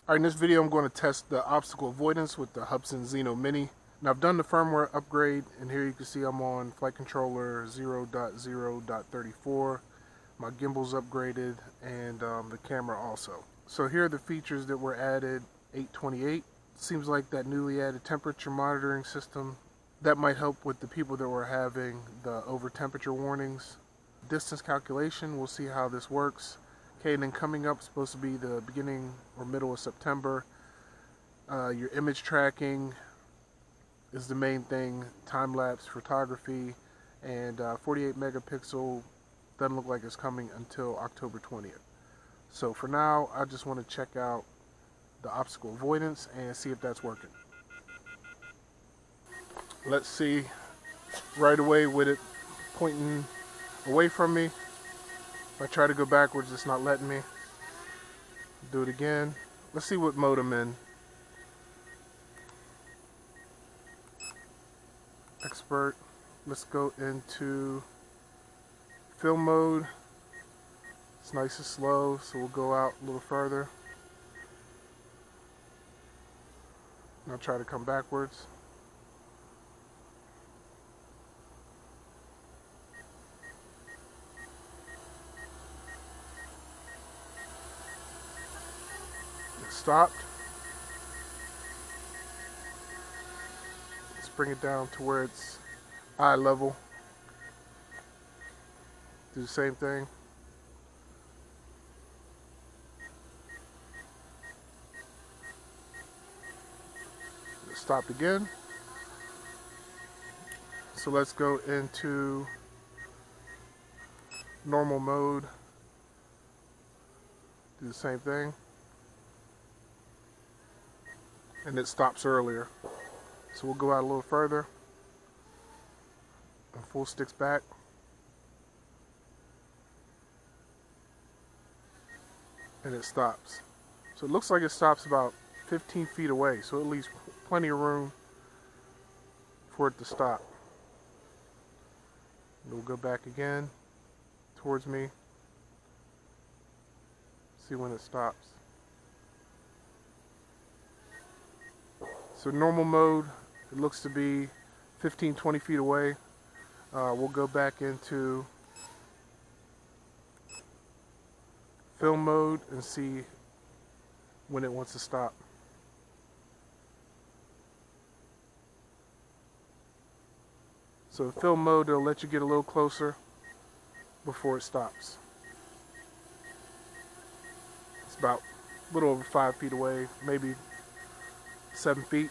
Alright, in this video I'm going to test the obstacle avoidance with the Hubsan Zino Mini. Now I've done the firmware upgrade, and here you can see I'm on flight controller 0.0.34. My gimbal's upgraded, and the camera also. So here are the features that were added. 828. Seems like that newly added temperature monitoring system. That might help with the people that were having the over temperature warnings. Distance calculation, we'll see how this works. Okay, and then coming up, supposed to be the beginning or middle of September. Your image tracking is the main thing. Time-lapse photography, and 48 megapixel doesn't look like it's coming until October 20th. So for now, I just want to check out the obstacle avoidance and see if that's working. Let's see right away with it pointing away from me. If I try to go backwards, it's not letting me. Do it again. Let's see what mode I'm in. Expert. Let's go into film mode. It's nice and slow, so we'll go out a little further. Now try to come backwards. It stopped. Let's bring it down to where it's eye level. Do the same thing. It stopped again. So let's go into normal mode. Do the same thing. And it stops earlier. So we'll go out a little further. And full sticks back. And it stops. So it looks like it stops about 15 feet away. So it leaves plenty of room for it to stop. And we'll go back again towards me. See when it stops. So normal mode, it looks to be 15-20 feet away. We'll go back into film mode and see when it wants to stop. So in film mode, it'll let you get a little closer before it stops. It's about a little over 5 feet away, maybe 7 feet.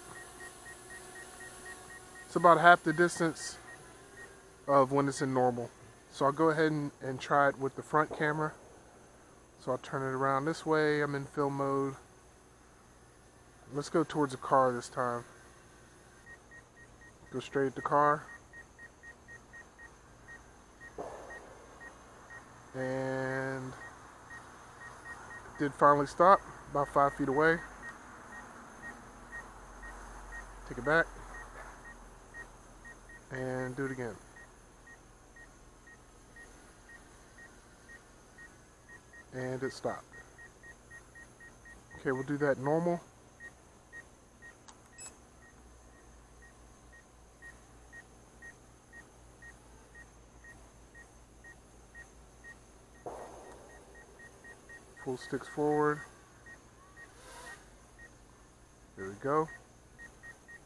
It's about half the distance of when it's in normal. So I'll go ahead and try it with the front camera. So I'll turn it around this way. I'm in film mode. Let's go towards the car this time. Go straight at the car. And it did finally stop, about 5 feet away. Take it back. And do it again. And it stopped. Okay, we'll do that normal. Full sticks forward. There we go.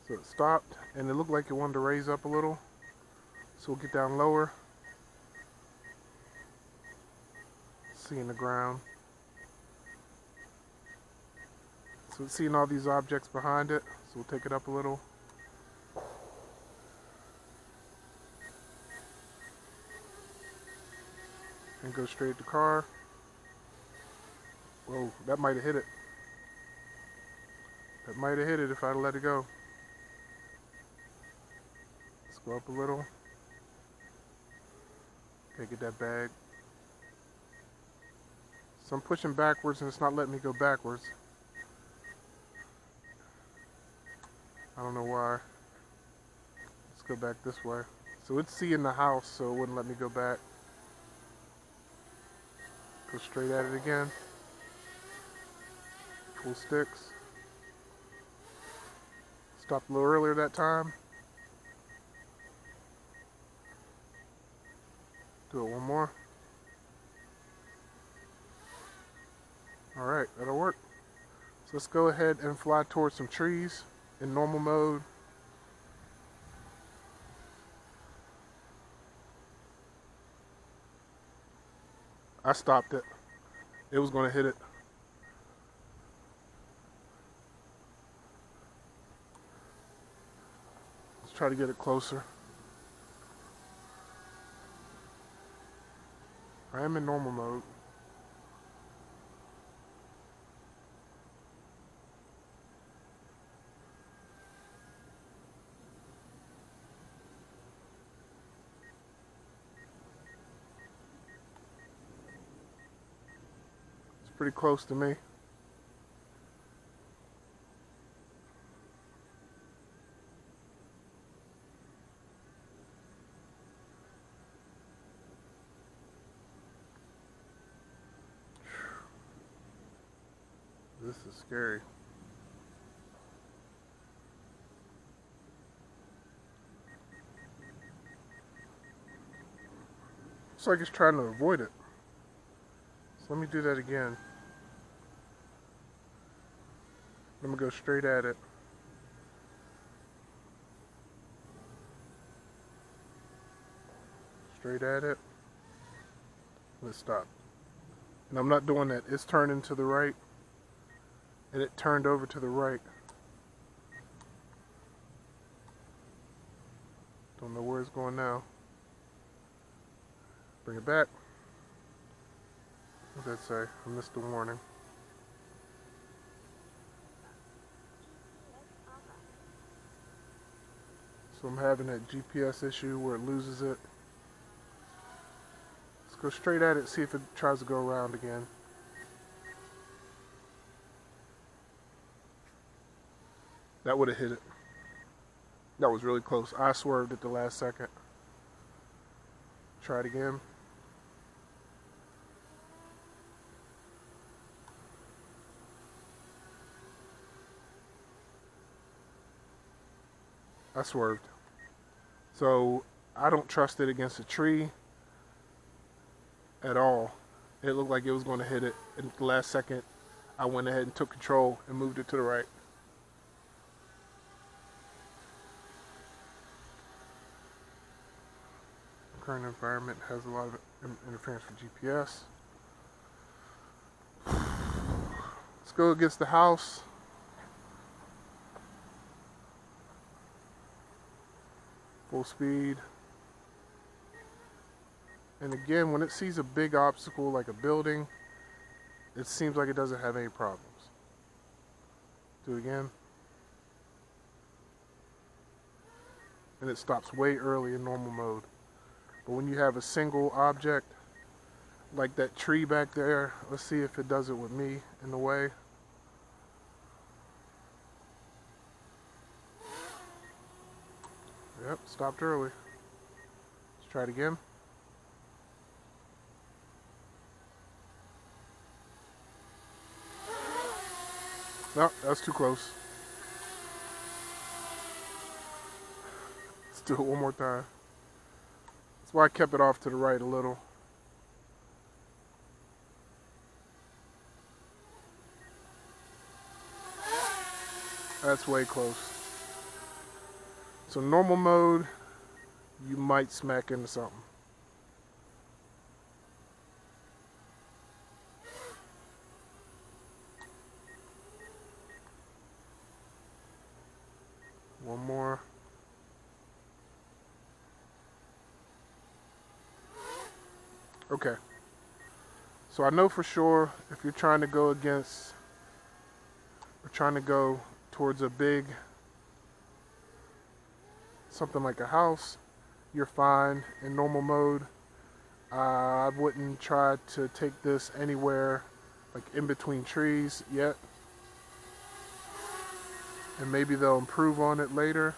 So it stopped, and it looked like it wanted to raise up a little. So we'll get down lower. Seeing the ground. So it's seeing all these objects behind it. So we'll take it up a little. And go straight at the car. Whoa, that might have hit it. That might have hit it if I'd let it go. Let's go up a little. Okay, get that bag. So I'm pushing backwards and it's not letting me go backwards. I don't know why. Let's go back this way. So it's seeing the house, so it wouldn't let me go back. Go straight at it again. actual sticks. Stopped a little earlier that time. Do it one more. Alright, that'll work. So let's go ahead and fly towards some trees in normal mode. I stopped it. It was going to hit it. Let's try to get it closer. I am in normal mode. It's pretty close to me. This is scary. Looks like it's trying to avoid it. So let me do that again. I'm gonna go straight at it. Straight at it. Let's stop. And I'm not doing that. It's turning to the right. And it turned over to the right. Don't know where it's going now. Bring it back. What did that say? I missed the warning. So I'm having that GPS issue where it loses it. Let's go straight at it, see if it tries to go around again. That would have hit it. That was really close. I swerved at the last second. Try it again. I swerved. So I don't trust it against a tree at all. It looked like it was going to hit it. And at the last second, I went ahead and took control and moved it to the right. Current environment has a lot of interference with GPS. Let's go against the house. Full speed. And again, when it sees a big obstacle like a building, it seems like it doesn't have any problems. Do it again. And it stops way early in normal mode. But when you have a single object, like that tree back there, let's see if it does it with me in the way. Yep, stopped early. Let's try it again. No, that's too close. Let's do it one more time. That's why I kept it off to the right a little. That's way close. So normal mode, you might smack into something. One more. Okay. So I know for sure if you're trying to go against or trying to go towards a big something like a house, you're fine in normal mode. I wouldn't try to take this anywhere like in between trees yet. And maybe they'll improve on it later.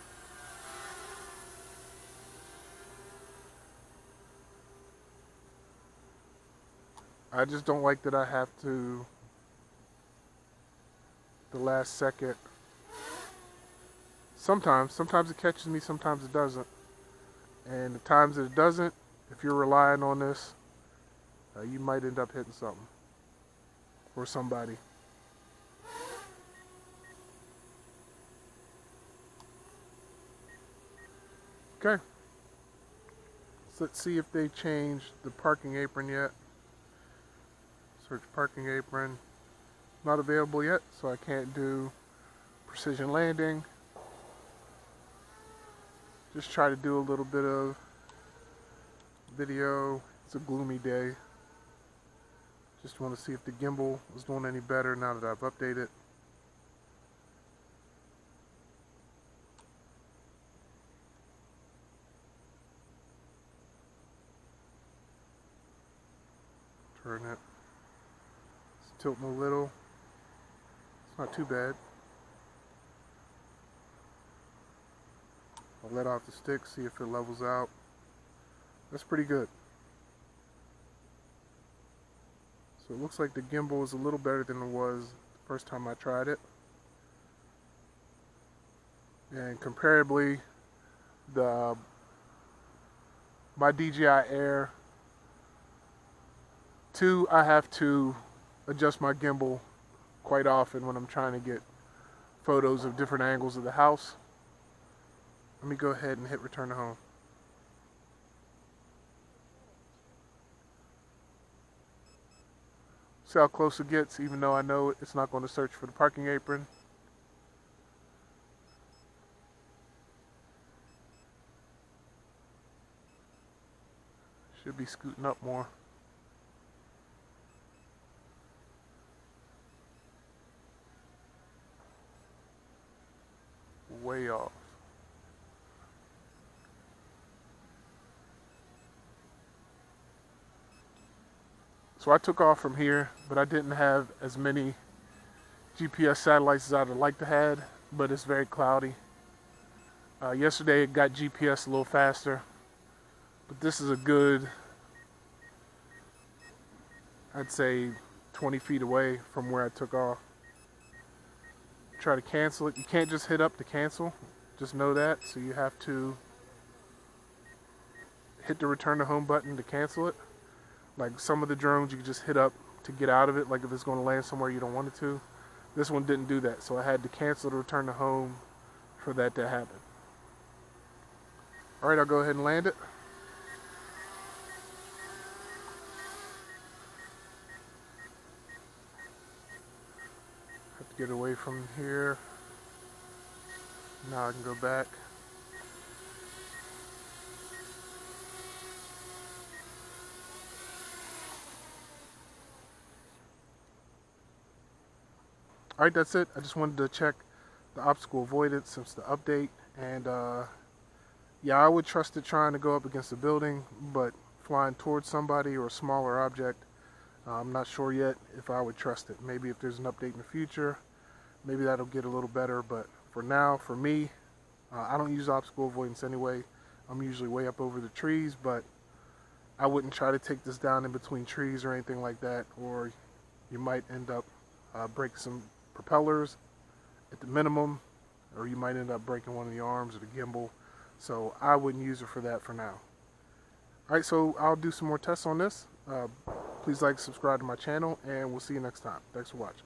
I just don't like that I have to the last second. Sometimes it catches me, sometimes it doesn't. And the times that it doesn't, if you're relying on this, you might end up hitting something or somebody. Okay. So let's see if they changed the parking apron yet. Search parking apron. Not available yet, so I can't do precision landing. Just try to do a little bit of video. It's a gloomy day. Just want to see if the gimbal is doing any better now that I've updated. Turn it. It's tilting a little. It's not too bad. I'll let off the stick, see if it levels out. That's pretty good. So it looks like the gimbal is a little better than it was the first time I tried it. And comparably, my DJI Air 2, I have to adjust my gimbal quite often when I'm trying to get photos of different angles of the house. Let me go ahead and hit return to home. See how close it gets, even though I know it's not going to search for the parking apron. Should be scooting up more. Way off. So I took off from here, but I didn't have as many GPS satellites as I'd like to have, but it's very cloudy. Yesterday it got GPS a little faster, but this is a good, I'd say 20 feet away from where I took off. Try to cancel it. You can't just hit up to cancel, just know that. So you have to hit the return to home button to cancel it. Like some of the drones you can just hit up to get out of it, like if it's going to land somewhere you don't want it to. This one didn't do that, so I had to cancel the return to home for that to happen. Alright, I'll go ahead and land it. Have to get away from here. Now I can go back. Alright, that's it. I just wanted to check the obstacle avoidance since the update. And yeah, I would trust it trying to go up against a building, but flying towards somebody or a smaller object, I'm not sure yet if I would trust it. Maybe if there's an update in the future, maybe that'll get a little better. But for now, for me, I don't use obstacle avoidance anyway. I'm usually way up over the trees, but I wouldn't try to take this down in between trees or anything like that, or you might end up breaking some propellers at the minimum, or you might end up breaking one of the arms or the gimbal. So I wouldn't use it for that for now. Alright, so I'll do some more tests on this. Please like, subscribe to my channel, and we'll see you next time. Thanks for watching.